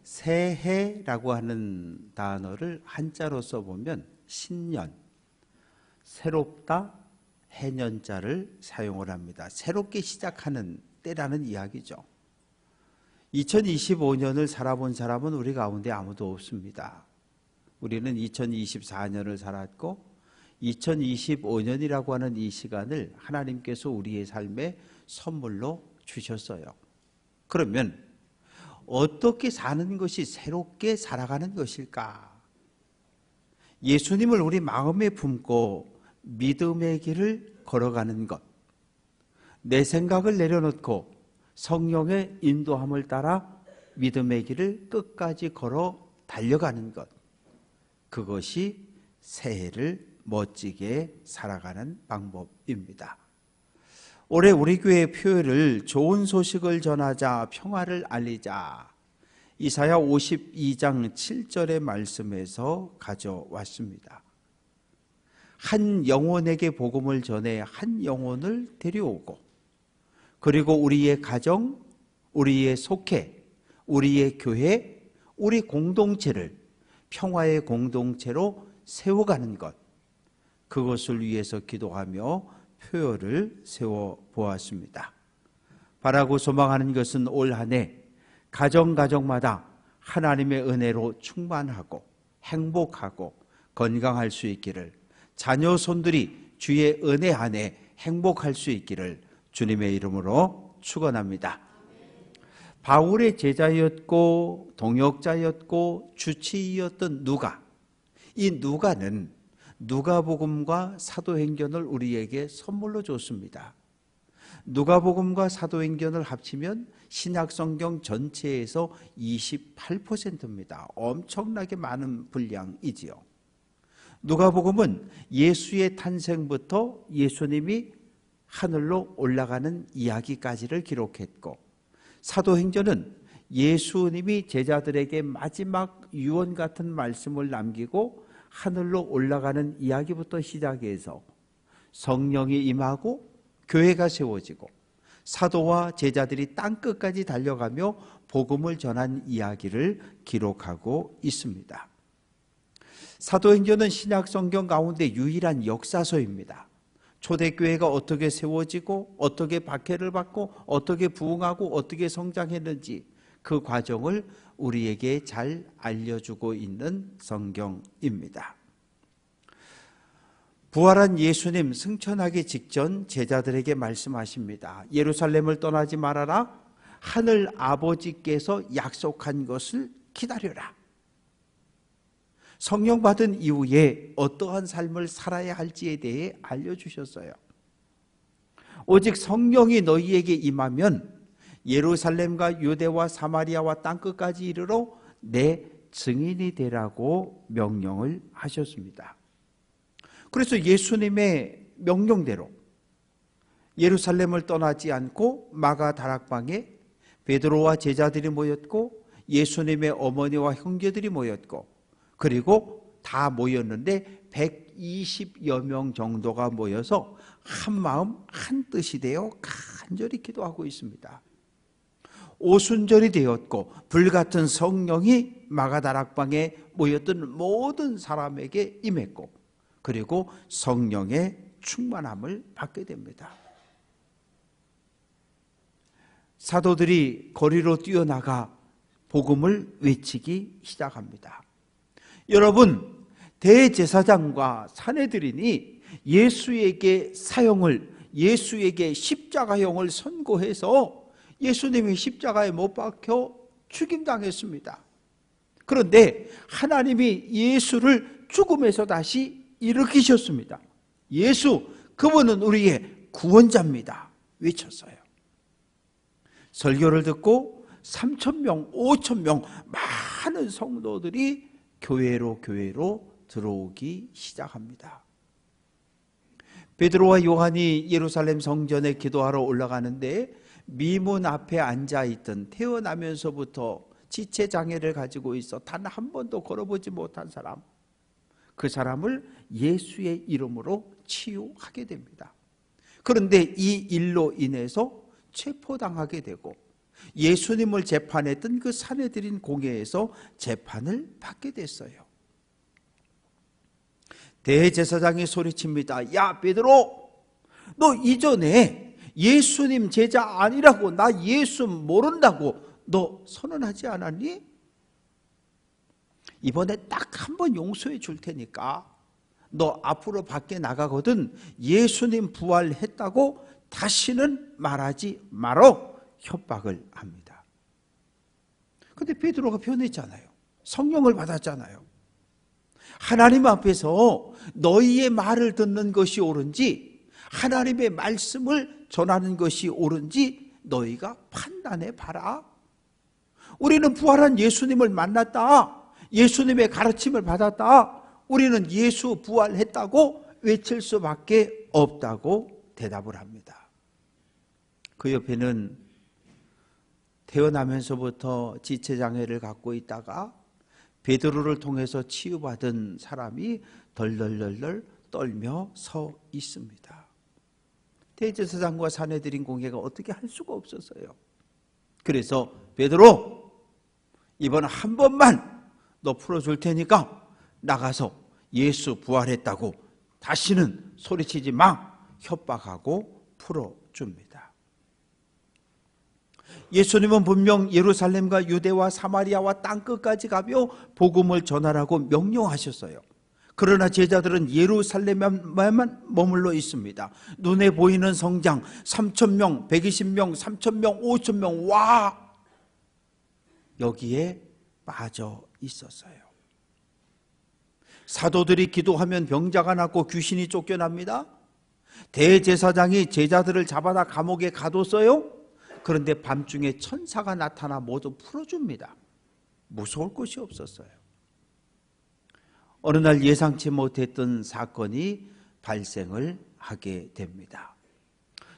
새해라고 하는 단어를 한자로 써보면 신년, 새롭다, 해년자를 사용을 합니다. 새롭게 시작하는 때라는 이야기죠. 2025년을 살아본 사람은 우리 가운데 아무도 없습니다. 우리는 2024년을 살았고 2025년이라고 하는 이 시간을 하나님께서 우리의 삶에 선물로 주셨어요. 그러면 어떻게 사는 것이 새롭게 살아가는 것일까? 예수님을 우리 마음에 품고 믿음의 길을 걸어가는 것, 내 생각을 내려놓고 성령의 인도함을 따라 믿음의 길을 끝까지 걸어 달려가는 것, 그것이 새해를 멋지게 살아가는 방법입니다. 올해 우리 교회의 표어를 좋은 소식을 전하자, 평화를 알리자, 이사야 52장 7절의 말씀에서 가져왔습니다. 한 영혼에게 복음을 전해 한 영혼을 데려오고, 그리고 우리의 가정, 우리의 속해, 우리의 교회, 우리 공동체를 평화의 공동체로 세워가는 것, 그것을 위해서 기도하며 표어를 세워보았습니다. 바라고 소망하는 것은 올 한 해 가정마다 하나님의 은혜로 충만하고 행복하고 건강할 수 있기를, 자녀 손들이 주의 은혜 안에 행복할 수 있기를 주님의 이름으로 축원합니다. 바울의 제자였고 동역자였고 주치의였던 누가, 이 누가는 누가복음과 사도행전을 우리에게 선물로 줬습니다. 누가복음과 사도행전을 합치면 신약성경 전체에서 28%입니다. 엄청나게 많은 분량이지요. 누가복음은 예수의 탄생부터 예수님이 하늘로 올라가는 이야기까지를 기록했고, 사도행전은 예수님이 제자들에게 마지막 유언 같은 말씀을 남기고 하늘로 올라가는 이야기부터 시작해서 성령이 임하고 교회가 세워지고 사도와 제자들이 땅끝까지 달려가며 복음을 전한 이야기를 기록하고 있습니다. 사도행전은 신약성경 가운데 유일한 역사서입니다. 초대교회가 어떻게 세워지고 어떻게 박해를 받고 어떻게 부흥하고 어떻게 성장했는지 그 과정을 우리에게 잘 알려주고 있는 성경입니다. 부활한 예수님 승천하기 직전 제자들에게 말씀하십니다. 예루살렘을 떠나지 말아라. 하늘 아버지께서 약속한 것을 기다려라. 성령 받은 이후에 어떠한 삶을 살아야 할지에 대해 알려주셨어요. 오직 성령이 너희에게 임하면 예루살렘과 유대와 사마리아와 땅끝까지 이르러 내 증인이 되라고 명령을 하셨습니다. 그래서 예수님의 명령대로 예루살렘을 떠나지 않고 마가 다락방에 베드로와 제자들이 모였고 예수님의 어머니와 형제들이 모였고, 그리고 다 모였는데 120여 명 정도가 모여서 한 마음 한 뜻이 되어 간절히 기도하고 있습니다. 오순절이 되었고 불같은 성령이 마가다락방에 모였던 모든 사람에게 임했고, 그리고 성령의 충만함을 받게 됩니다. 사도들이 거리로 뛰어나가 복음을 외치기 시작합니다. 여러분, 대제사장과 사내들인이 예수에게 십자가형을 선고해서 예수님이 십자가에 못 박혀 죽임당했습니다. 그런데 하나님이 예수를 죽음에서 다시 일으키셨습니다. 예수, 그분은 우리의 구원자입니다. 외쳤어요. 설교를 듣고 3,000명, 5,000명 많은 성도들이 교회로 들어오기 시작합니다. 베드로와 요한이 예루살렘 성전에 기도하러 올라가는데 미문 앞에 앉아있던, 태어나면서부터 지체장애를 가지고 있어 단 한 번도 걸어보지 못한 사람, 그 사람을 예수의 이름으로 치유하게 됩니다. 그런데 이 일로 인해서 체포당하게 되고 예수님을 재판했던 그 산헤드린 공회에서 재판을 받게 됐어요. 대제사장이 소리칩니다. 야 베드로, 너 이전에 예수님 제자 아니라고, 나 예수 모른다고 너 선언하지 않았니? 이번에 딱 한 번 용서해 줄 테니까 너 앞으로 밖에 나가거든 예수님 부활했다고 다시는 말하지 말어 협박을 합니다. 그런데 베드로가 변했잖아요. 성령을 받았잖아요. 하나님 앞에서 너희의 말을 듣는 것이 옳은지 하나님의 말씀을 전하는 것이 옳은지 너희가 판단해 봐라. 우리는 부활한 예수님을 만났다. 예수님의 가르침을 받았다. 우리는 예수 부활했다고 외칠 수밖에 없다고 대답을 합니다. 그 옆에는 태어나면서부터 지체장애를 갖고 있다가 베드로를 통해서 치유받은 사람이 덜덜덜덜 떨며 서 있습니다. 대제사장과 산헤드린 공회가 어떻게 할 수가 없었어요. 그래서 베드로, 이번 한 번만 너 풀어줄 테니까 나가서 예수 부활했다고 다시는 소리치지 마 협박하고 풀어줍니다. 예수님은 분명 예루살렘과 유대와 사마리아와 땅끝까지 가며 복음을 전하라고 명령하셨어요. 그러나 제자들은 예루살렘에만 머물러 있습니다. 눈에 보이는 성장 3,000명, 120명, 3,000명, 5,000명, 와! 여기에 빠져 있었어요. 사도들이 기도하면 병자가 낫고 귀신이 쫓겨납니다. 대제사장이 제자들을 잡아다 감옥에 가뒀어요. 그런데 밤중에 천사가 나타나 모두 풀어줍니다. 무서울 것이 없었어요. 어느 날 예상치 못했던 사건이 발생을 하게 됩니다.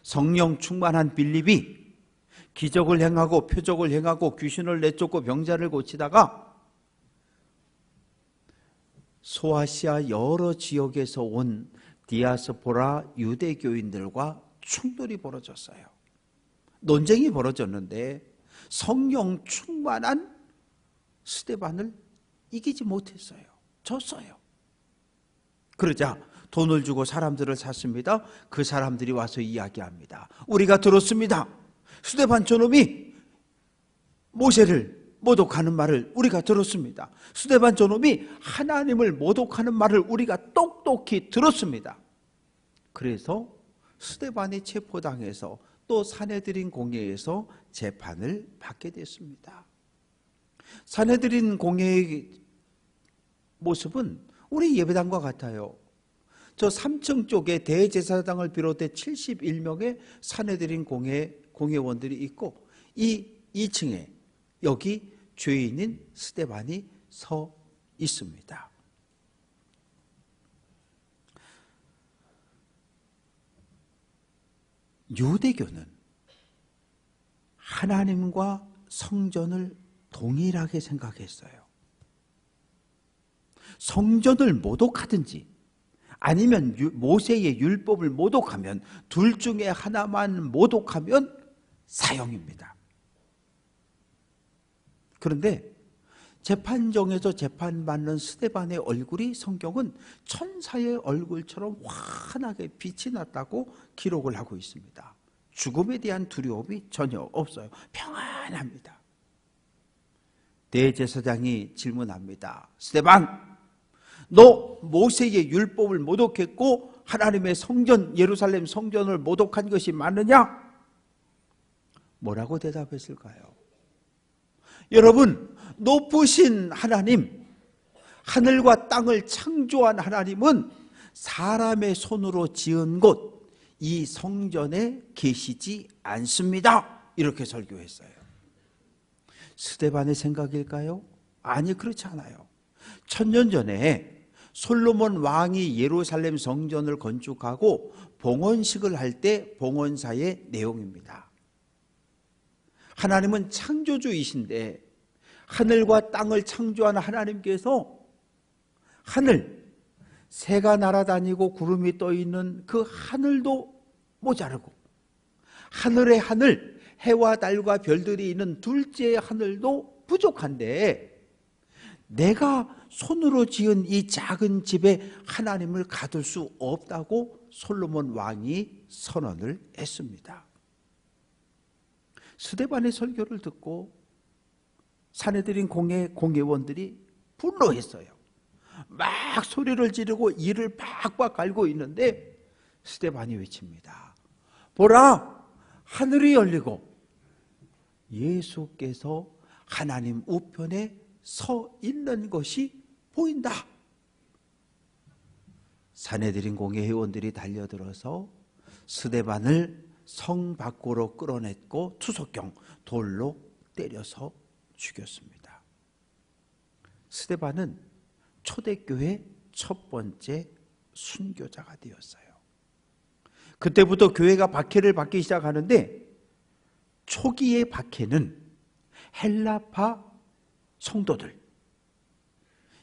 성령 충만한 빌립이 기적을 행하고 표적을 행하고 귀신을 내쫓고 병자를 고치다가 소아시아 여러 지역에서 온 디아스포라 유대교인들과 충돌이 벌어졌어요. 논쟁이 벌어졌는데 성령 충만한 스데반을 이기지 못했어요. 졌어요. 그러자 돈을 주고 사람들을 샀습니다. 그 사람들이 와서 이야기합니다. 우리가 들었습니다. 스데반 저놈이 모세를 모독하는 말을 우리가 들었습니다. 스데반 저놈이 하나님을 모독하는 말을 우리가 똑똑히 들었습니다. 그래서 스데반이 체포당해서 또 산헤드린 공회에서 재판을 받게 됐습니다. 산헤드린 공회의 모습은 우리 예배당과 같아요. 저 3층 쪽에 대제사장을 비롯해 71명의 산헤드린 공회원들이 있고 이 2층에 여기 죄인인 스데반이 서 있습니다. 유대교는 하나님과 성전을 동일하게 생각했어요. 성전을 모독하든지 아니면 모세의 율법을 모독하면 둘 중에 하나만 모독하면 사형입니다. 그런데 재판정에서 재판받는 스데반의 얼굴이 성경은 천사의 얼굴처럼 환하게 빛이 났다고 기록을 하고 있습니다. 죽음에 대한 두려움이 전혀 없어요. 평안합니다. 대제사장이 질문합니다. 스데반, 너 모세의 율법을 모독했고 하나님의 성전, 예루살렘 성전을 모독한 것이 맞느냐? 뭐라고 대답했을까요? 여러분, 높으신 하나님, 하늘과 땅을 창조한 하나님은 사람의 손으로 지은 곳, 이 성전에 계시지 않습니다. 이렇게 설교했어요. 스데반의 생각일까요? 아니, 그렇지 않아요. 1000년 전에 솔로몬 왕이 예루살렘 성전을 건축하고 봉헌식을 할 때 봉헌사의 내용입니다. 하나님은 창조주이신데 하늘과 땅을 창조한 하나님께서 하늘, 새가 날아다니고 구름이 떠있는 그 하늘도 모자르고 하늘의 하늘, 해와 달과 별들이 있는 둘째 하늘도 부족한데 내가 손으로 지은 이 작은 집에 하나님을 가둘 수 없다고 솔로몬 왕이 선언을 했습니다. 스데반의 설교를 듣고 산헤드린 공회원들이 분노했어요. 막 소리를 지르고 이를 팍팍 갈고 있는데 스데반이 외칩니다. 보라, 하늘이 열리고 예수께서 하나님 우편에 서 있는 것이 보인다. 산헤드린 공회 회원들이 달려들어서 스데반을 성 밖으로 끌어냈고 투석경 돌로 때려서 죽였습니다. 스데반은 초대교회 첫 번째 순교자가 되었어요. 그때부터 교회가 박해를 받기 시작하는데 초기의 박해는 헬라파 성도들,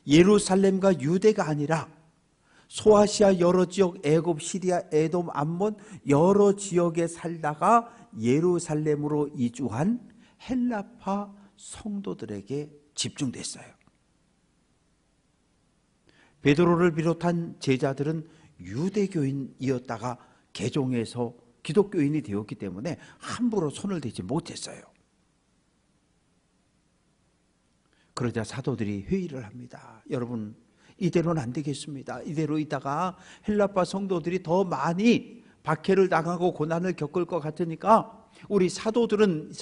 예루살렘과 유대가 아니라 소아시아 여러 지역, 애굽, 시리아, 에돔, 암몬 여러 지역에 살다가 예루살렘으로 이주한 헬라파 성도들에게 집중됐어요. 베드로를 비롯한 제자들은 유대교인이었다가 개종해서 기독교인이 되었기 때문에 함부로 손을 대지 못했어요. 그러자 사도들이 회의를 합니다. 여러분, 이대로는 안 되겠습니다. 이대로 있다가 헬라파 성도들이 더 많이 박해를 당하고 고난을 겪을 것 같으니까 우리 사도들은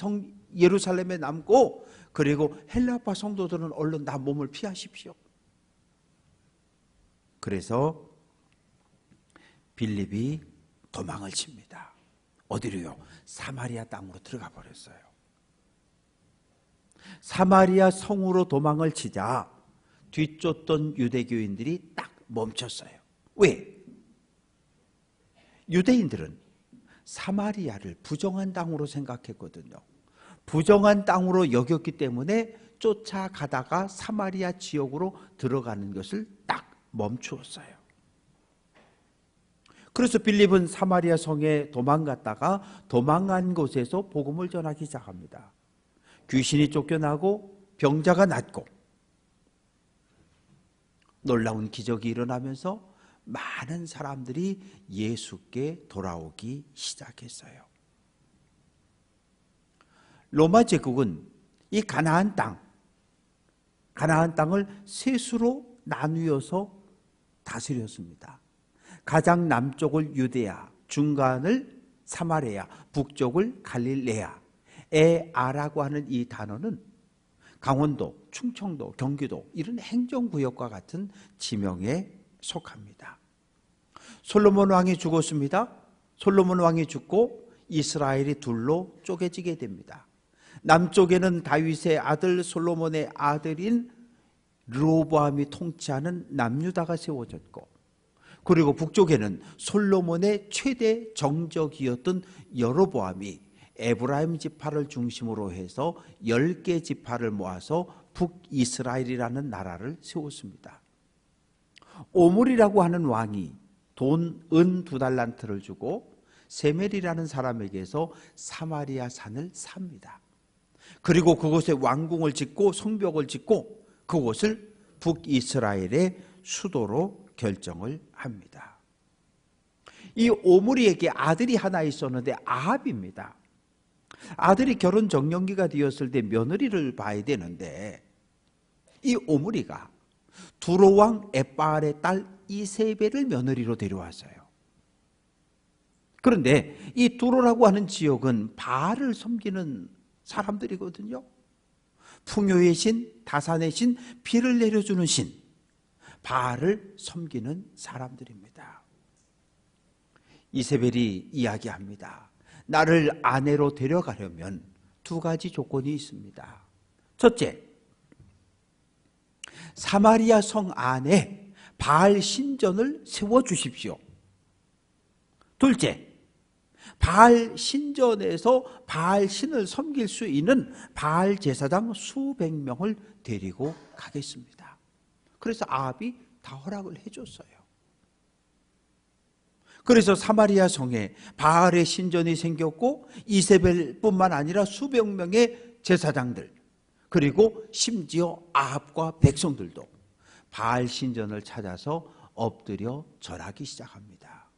예루살렘에 남고 그리고 헬라파 성도들은 얼른 다 몸을 피하십시오. 그래서 빌립이 도망을 칩니다. 어디로요? 사마리아 땅으로 들어가 버렸어요. 사마리아 성으로 도망을 치자 뒤쫓던 유대교인들이 딱 멈췄어요. 왜? 유대인들은 사마리아를 부정한 땅으로 생각했거든요. 부정한 땅으로 여겼기 때문에 쫓아가다가 사마리아 지역으로 들어가는 것을 딱 멈추었어요. 그래서 빌립은 사마리아 성에 도망갔다가 도망간 곳에서 복음을 전하기 시작합니다. 귀신이 쫓겨나고 병자가 낫고 놀라운 기적이 일어나면서 많은 사람들이 예수께 돌아오기 시작했어요. 로마 제국은 이 가나안 땅을 셋으로 나누어서 다스렸습니다. 가장 남쪽을 유대야, 중간을 사마리아, 북쪽을 갈릴레아. 에아라고 하는 이 단어는 강원도, 충청도, 경기도 이런 행정구역과 같은 지명에 속합니다. 솔로몬 왕이 죽었습니다. 솔로몬 왕이 죽고 이스라엘이 둘로 쪼개지게 됩니다. 남쪽에는 다윗의 아들 솔로몬의 아들인 르호보암이 통치하는 남유다가 세워졌고, 그리고 북쪽에는 솔로몬의 최대 정적이었던 여로보암이 에브라임 지파를 중심으로 해서 10개 지파를 모아서 북이스라엘이라는 나라를 세웠습니다. 오므리라고 하는 왕이 은 2달란트를 주고 세멜이라는 사람에게서 사마리아 산을 삽니다. 그리고 그곳에 왕궁을 짓고 성벽을 짓고 그곳을 북이스라엘의 수도로 결정을 합니다. 이 오므리에게 아들이 하나 있었는데 아합입니다. 아들이 결혼 정년기가 되었을 때 며느리를 봐야 되는데 이 오므리가 두로왕 에빠알의 딸 이세벨을 며느리로 데려왔어요. 그런데 이 두로라고 하는 지역은 바알을 섬기는 사람들이거든요. 풍요의 신, 다산의 신, 비를 내려주는 신, 바알을 섬기는 사람들입니다. 이세벨이 이야기합니다. 나를 아내로 데려가려면 2가지 조건이 있습니다. 첫째, 사마리아 성 안에 바알 신전을 세워주십시오. 둘째, 바알 신전에서 바알 신을 섬길 수 있는 바알 제사장 수백 명을 데리고 가겠습니다. 그래서 아합이 다 허락을 해줬어요. 그래서 사마리아 성에 바알의 신전이 생겼고 이세벨뿐만 아니라 수백 명의 제사장들, 그리고 심지어 아합과 백성들도 바알 신전을 찾아서 엎드려 절하기 시작합니다.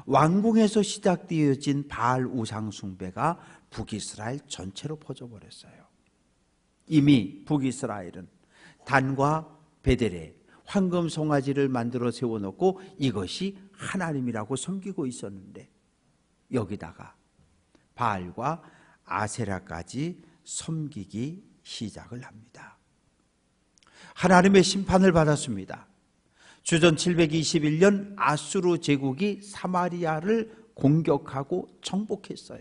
왕궁에서 시작되어진 바알 우상 숭배가 북이스라엘 전체로 퍼져버렸어요. 이미 북이스라엘은 단과 베델에 황금 송아지를 만들어 세워놓고 이것이 하나님이라고 섬기고 있었는데, 여기다가 바알과 아세라까지 섬기기 시작을 합니다. 하나님의 심판을 받았습니다. 주전 721년 아수르 제국이 사마리아를 공격하고 정복했어요.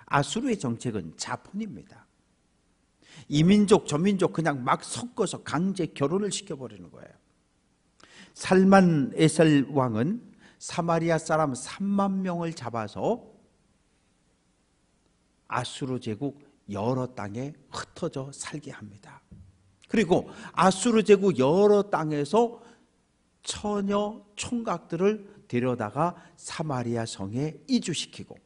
아수르의 정책은 자본입니다. 이민족 저민족 그냥 막 섞어서 강제 결혼을 시켜버리는 거예요. 살만 에셀 왕은 사마리아 사람 3만 명을 잡아서 아수르 제국 여러 땅에 흩어져 살게 합니다. 그리고 아수르 제국 여러 땅에서 처녀 총각들을 데려다가 사마리아 성에 이주시키고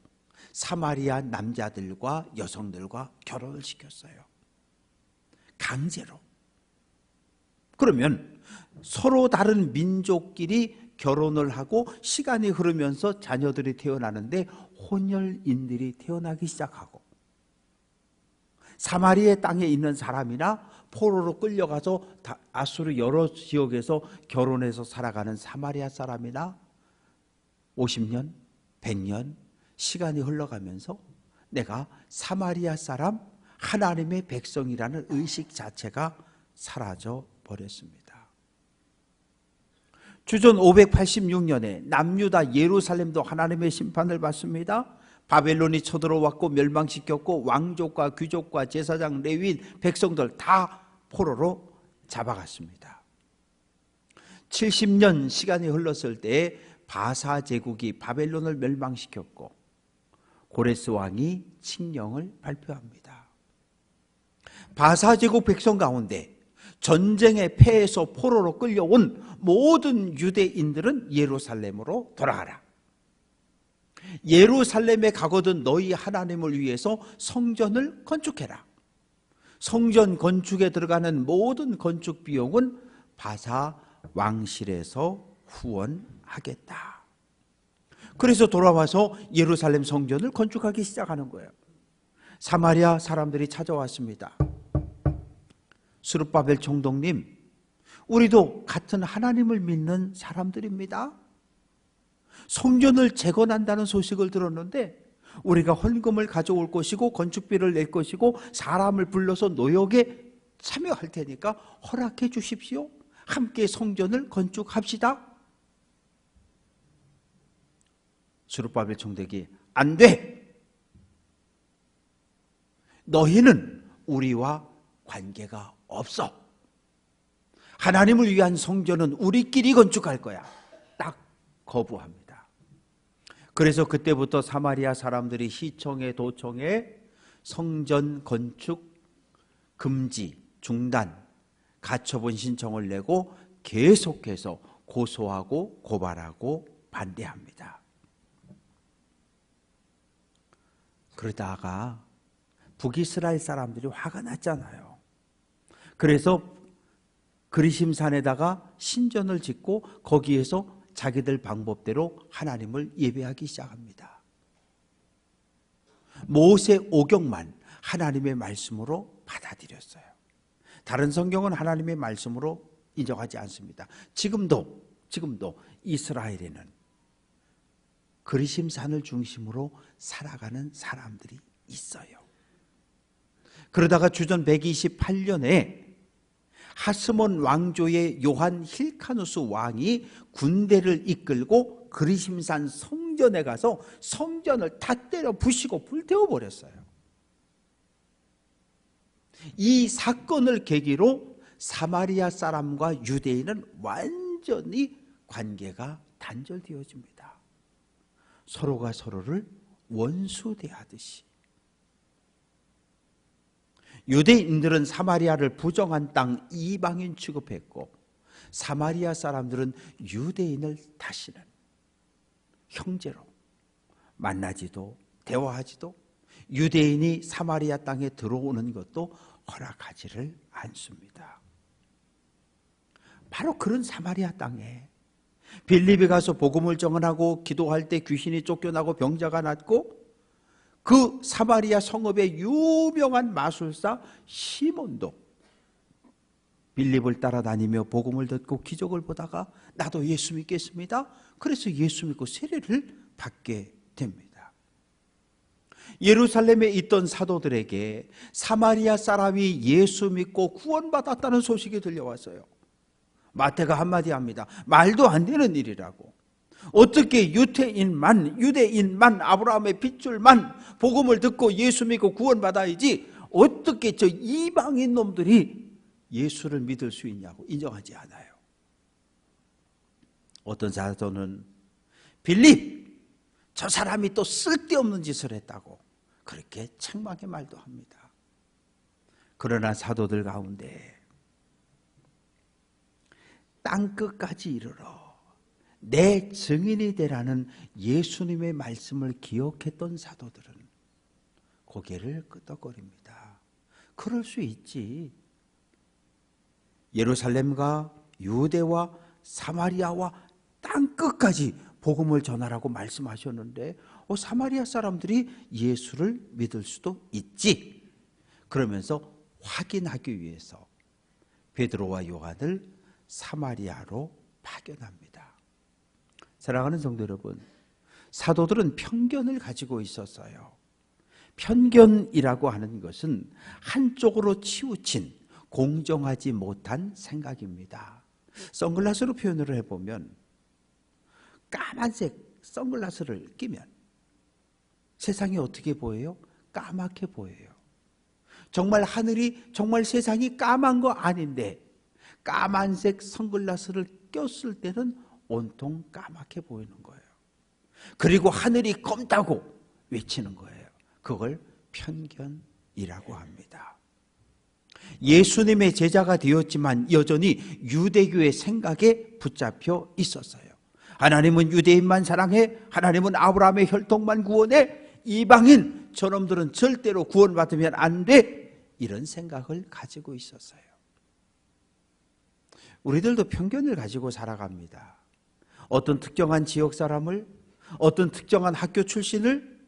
사마리아 남자들과 여성들과 결혼을 시켰어요. 강제로. 그러면 서로 다른 민족끼리 결혼을 하고 시간이 흐르면서 자녀들이 태어나는데 혼혈인들이 태어나기 시작하고, 사마리아 땅에 있는 사람이나 포로로 끌려가서 아수르 여러 지역에서 결혼해서 살아가는 사마리아 사람이나 50년, 100년 시간이 흘러가면서 내가 사마리아 사람, 하나님의 백성이라는 의식 자체가 사라져 버렸습니다. 주전 586년에 남유다 예루살렘도 하나님의 심판을 받습니다. 바벨론이 쳐들어왔고 멸망시켰고 왕족과 귀족과 제사장, 레위인, 백성들 다 포로로 잡아갔습니다. 70년 시간이 흘렀을 때 바사 제국이 바벨론을 멸망시켰고 고레스 왕이 칙령을 발표합니다. 바사 제국 백성 가운데 전쟁에 패해서 포로로 끌려온 모든 유대인들은 예루살렘으로 돌아가라. 예루살렘에 가거든 너희 하나님을 위해서 성전을 건축해라. 성전 건축에 들어가는 모든 건축 비용은 바사 왕실에서 후원하겠다. 그래서 돌아와서 예루살렘 성전을 건축하기 시작하는 거예요. 사마리아 사람들이 찾아왔습니다. 스룹바벨 총독님, 우리도 같은 하나님을 믿는 사람들입니다. 성전을 재건한다는 소식을 들었는데 우리가 헌금을 가져올 것이고 건축비를 낼 것이고 사람을 불러서 노역에 참여할 테니까 허락해 주십시오. 함께 성전을 건축합시다. 스룹바벨 총독이 안 돼. 너희는 우리와 관계가 없어. 하나님을 위한 성전은 우리끼리 건축할 거야. 딱 거부합니다. 그래서 그때부터 사마리아 사람들이 시청에 도청에 성전 건축 금지, 중단, 가처분 신청을 내고 계속해서 고소하고 고발하고 반대합니다. 그러다가 북이스라엘 사람들이 화가 났잖아요. 그래서 그리심산에다가 신전을 짓고 거기에서 자기들 방법대로 하나님을 예배하기 시작합니다. 모세 오경만 하나님의 말씀으로 받아들였어요. 다른 성경은 하나님의 말씀으로 인정하지 않습니다. 지금도 이스라엘에는 그리심산을 중심으로 살아가는 사람들이 있어요. 그러다가 주전 128년에 하스몬 왕조의 요한 힐카누스 왕이 군대를 이끌고 그리심산 성전에 가서 성전을 다 때려 부시고 불태워 버렸어요. 이 사건을 계기로 사마리아 사람과 유대인은 완전히 관계가 단절되어집니다. 서로가 서로를 원수대하듯이. 유대인들은 사마리아를 부정한 땅 이방인 취급했고 사마리아 사람들은 유대인을 다시는 형제로 만나지도 대화하지도 유대인이 사마리아 땅에 들어오는 것도 허락하지를 않습니다. 바로 그런 사마리아 땅에 빌립이 가서 복음을 전하고 기도할 때 귀신이 쫓겨나고 병자가 낫고 그 사마리아 성읍의 유명한 마술사 시몬도 빌립을 따라다니며 복음을 듣고 기적을 보다가 나도 예수 믿겠습니다. 그래서 예수 믿고 세례를 받게 됩니다. 예루살렘에 있던 사도들에게 사마리아 사람이 예수 믿고 구원받았다는 소식이 들려왔어요. 마태가 한마디 합니다. 말도 안 되는 일이라고. 어떻게 유대인만 아브라함의 핏줄만 복음을 듣고 예수 믿고 구원받아야지 어떻게 저 이방인 놈들이 예수를 믿을 수 있냐고 인정하지 않아요. 어떤 사도는 빌립 저 사람이 또 쓸데없는 짓을 했다고 그렇게 책망의 말도 합니다. 그러나 사도들 가운데 땅끝까지 이르러 내 증인이 되라는 예수님의 말씀을 기억했던 사도들은 고개를 끄덕거립니다. 그럴 수 있지. 예루살렘과 유대와 사마리아와 땅끝까지 복음을 전하라고 말씀하셨는데 사마리아 사람들이 예수를 믿을 수도 있지. 그러면서 확인하기 위해서 베드로와 요한을 사마리아로 파견합니다. 사랑하는 성도 여러분, 사도들은 편견을 가지고 있었어요. 편견이라고 하는 것은 한쪽으로 치우친 공정하지 못한 생각입니다. 선글라스로 표현을 해보면 까만색 선글라스를 끼면 세상이 어떻게 보여요? 까맣게 보여요. 정말 하늘이 정말 세상이 까만 거 아닌데 까만색 선글라스를 꼈을 때는 온통 까맣게 보이는 거예요. 그리고 하늘이 검다고 외치는 거예요. 그걸 편견이라고 합니다. 예수님의 제자가 되었지만 여전히 유대교의 생각에 붙잡혀 있었어요. 하나님은 유대인만 사랑해, 하나님은 아브라함의 혈통만 구원해, 이방인 저놈들은 절대로 구원받으면 안 돼, 이런 생각을 가지고 있었어요. 우리들도 편견을 가지고 살아갑니다. 어떤 특정한 지역 사람을, 어떤 특정한 학교 출신을,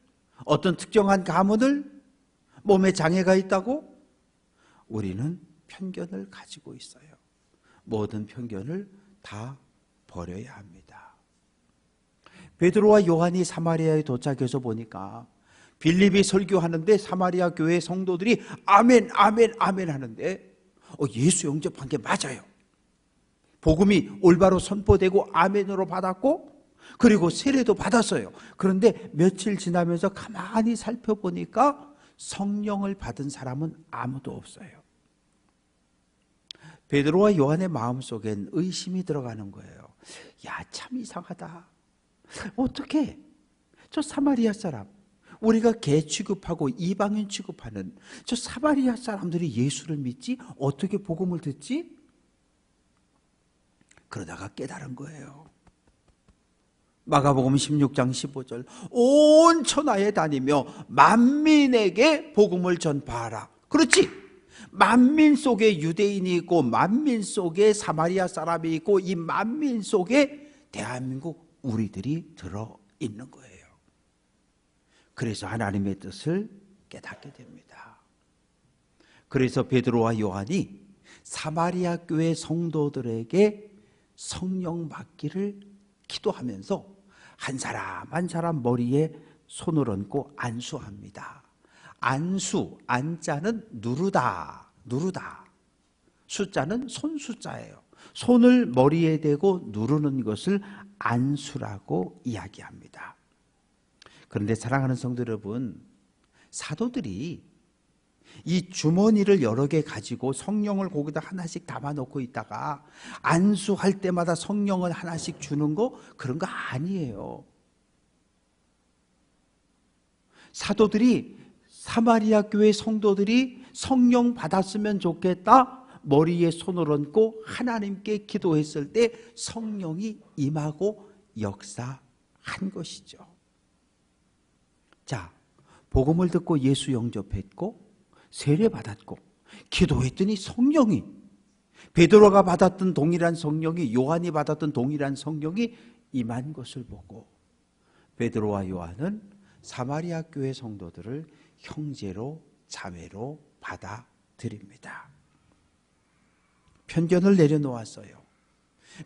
어떤 특정한 가문을, 몸에 장애가 있다고 우리는 편견을 가지고 있어요. 모든 편견을 다 버려야 합니다. 베드로와 요한이 사마리아에 도착해서 보니까 빌립이 설교하는데 사마리아 교회 성도들이 아멘 아멘 아멘 하는데 예수 영접한 게 맞아요. 복음이 올바로 선포되고 아멘으로 받았고 그리고 세례도 받았어요. 그런데 며칠 지나면서 가만히 살펴보니까 성령을 받은 사람은 아무도 없어요. 베드로와 요한의 마음속엔 의심이 들어가는 거예요. 야, 참 이상하다. 어떻게 저 사마리아 사람, 우리가 개 취급하고 이방인 취급하는 저 사마리아 사람들이 예수를 믿지? 어떻게 복음을 듣지? 그러다가 깨달은 거예요. 마가복음 16장 15절 온 천하에 다니며 만민에게 복음을 전파하라. 그렇지. 만민 속에 유대인이 있고 만민 속에 사마리아 사람이 있고 이 만민 속에 대한민국 우리들이 들어있는 거예요. 그래서 하나님의 뜻을 깨닫게 됩니다. 그래서 베드로와 요한이 사마리아 교회 성도들에게 성령 받기를 기도하면서 한 사람 한 사람 머리에 손을 얹고 안수합니다. 안수, 안자는 누르다, 누르다. 숫자는 손 숫자예요. 손을 머리에 대고 누르는 것을 안수라고 이야기합니다. 그런데 사랑하는 성도 여러분, 사도들이 이 주머니를 여러 개 가지고 성령을 거기다 하나씩 담아놓고 있다가 안수할 때마다 성령을 하나씩 주는 거 그런 거 아니에요. 사도들이 사마리아 교회 성도들이 성령 받았으면 좋겠다 머리에 손을 얹고 하나님께 기도했을 때 성령이 임하고 역사하셨어요. 한 것이죠. 자, 복음을 듣고 예수 영접했고 세례받았고 기도했더니 성령이, 베드로가 받았던 동일한 성령이, 요한이 받았던 동일한 성령이 임한 것을 보고 베드로와 요한은 사마리아 교회 성도들을 형제로 자매로 받아들입니다. 편견을 내려놓았어요.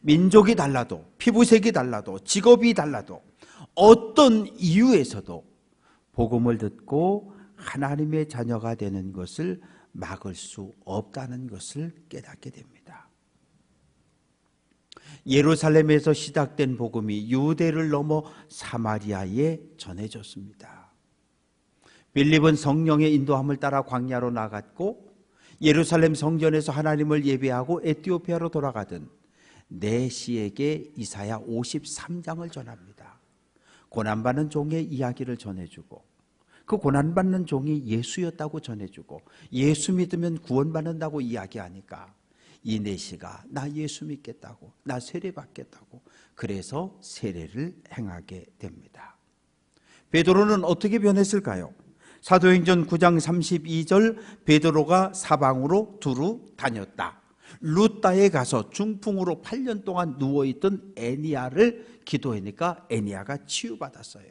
민족이 달라도, 피부색이 달라도, 직업이 달라도, 어떤 이유에서도 복음을 듣고 하나님의 자녀가 되는 것을 막을 수 없다는 것을 깨닫게 됩니다. 예루살렘에서 시작된 복음이 유대를 넘어 사마리아에 전해졌습니다. 빌립은 성령의 인도함을 따라 광야로 나갔고 예루살렘 성전에서 하나님을 예배하고 에티오피아로 돌아가던 네시에게 이사야 53장을 전합니다. 고난받는 종의 이야기를 전해주고 그 고난받는 종이 예수였다고 전해주고 예수 믿으면 구원받는다고 이야기하니까 이 네시가 나 예수 믿겠다고, 나 세례 받겠다고, 그래서 세례를 행하게 됩니다. 베드로는 어떻게 변했을까요? 사도행전 9장 32절, 베드로가 사방으로 두루 다녔다. 루따에 가서 중풍으로 8년 동안 누워있던 애니야를 기도하니까 애니야가 치유받았어요.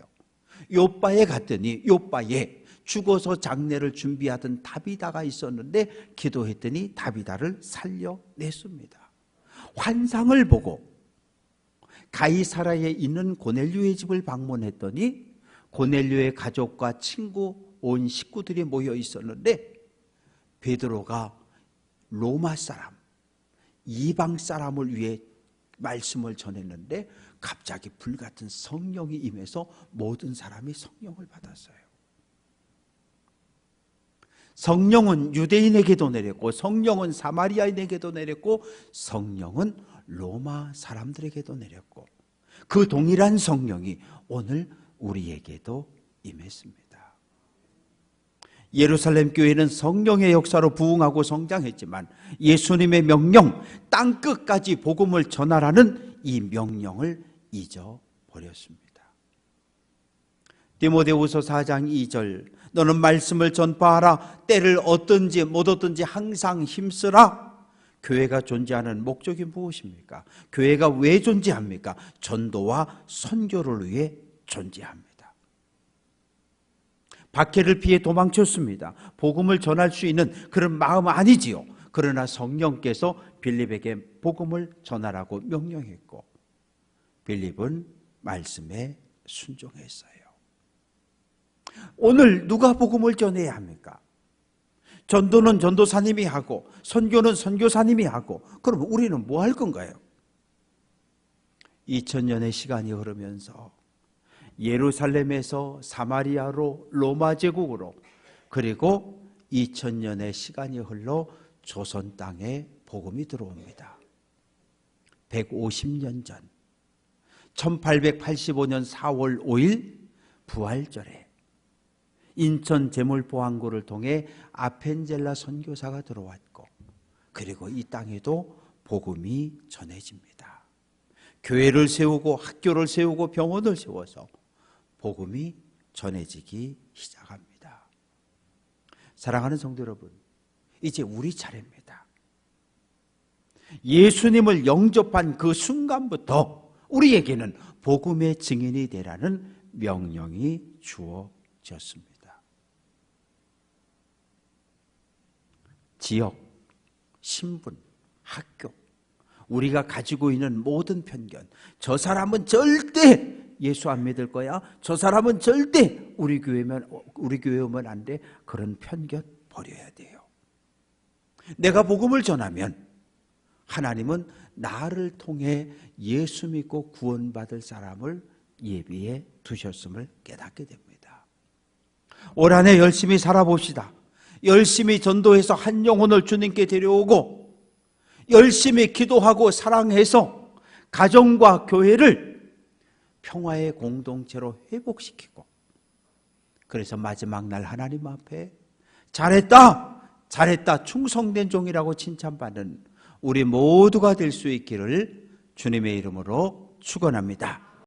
요빠에 갔더니 요빠에 죽어서 장례를 준비하던 다비다가 있었는데 기도했더니 다비다를 살려냈습니다. 환상을 보고 가이사라에 있는 고넬료의 집을 방문했더니 고넬료의 가족과 친구, 온 식구들이 모여 있었는데 베드로가 로마 사람, 이방 사람을 위해 말씀을 전했는데 갑자기 불같은 성령이 임해서 모든 사람이 성령을 받았어요. 성령은 유대인에게도 내렸고 성령은 사마리아인에게도 내렸고 성령은 로마 사람들에게도 내렸고 그 동일한 성령이 오늘 우리에게도 임했습니다. 예루살렘 교회는 성령의 역사로 부흥하고 성장했지만 예수님의 명령, 땅끝까지 복음을 전하라는 이 명령을 잊어버렸습니다. 디모데후서 4장 2절, 너는 말씀을 전파하라. 때를 얻든지 못 얻든지 항상 힘쓰라. 교회가 존재하는 목적이 무엇입니까? 교회가 왜 존재합니까? 전도와 선교를 위해 존재합니다. 박해를 피해 도망쳤습니다. 복음을 전할 수 있는 그런 마음 아니지요. 그러나 성령께서 빌립에게 복음을 전하라고 명령했고 빌립은 말씀에 순종했어요. 오늘 누가 복음을 전해야 합니까? 전도는 전도사님이 하고 선교는 선교사님이 하고 그럼 우리는 뭐 할 건가요? 2000년의 시간이 흐르면서 예루살렘에서 사마리아로 로마 제국으로 그리고 2000년의 시간이 흘러 조선 땅에 복음이 들어옵니다. 150년 전 1885년 4월 5일 부활절에 인천 제물보항구를 통해 아펜젤라 선교사가 들어왔고 그리고 이 땅에도 복음이 전해집니다. 교회를 세우고 학교를 세우고 병원을 세워서 복음이 전해지기 시작합니다. 사랑하는 성도 여러분, 이제 우리 차례입니다. 예수님을 영접한 그 순간부터 우리에게는 복음의 증인이 되라는 명령이 주어졌습니다. 지역, 신분, 학교, 우리가 가지고 있는 모든 편견, 저 사람은 절대 예수 안 믿을 거야, 저 사람은 절대 우리 교회 오면 안 돼, 그런 편견 버려야 돼요. 내가 복음을 전하면 하나님은 나를 통해 예수 믿고 구원받을 사람을 예비해 두셨음을 깨닫게 됩니다. 올 한 해 열심히 살아봅시다. 열심히 전도해서 한 영혼을 주님께 데려오고 열심히 기도하고 사랑해서 가정과 교회를 평화의 공동체로 회복시키고 그래서 마지막 날 하나님 앞에 잘했다 충성된 종이라고 칭찬받는 우리 모두가 될 수 있기를 주님의 이름으로 축원합니다.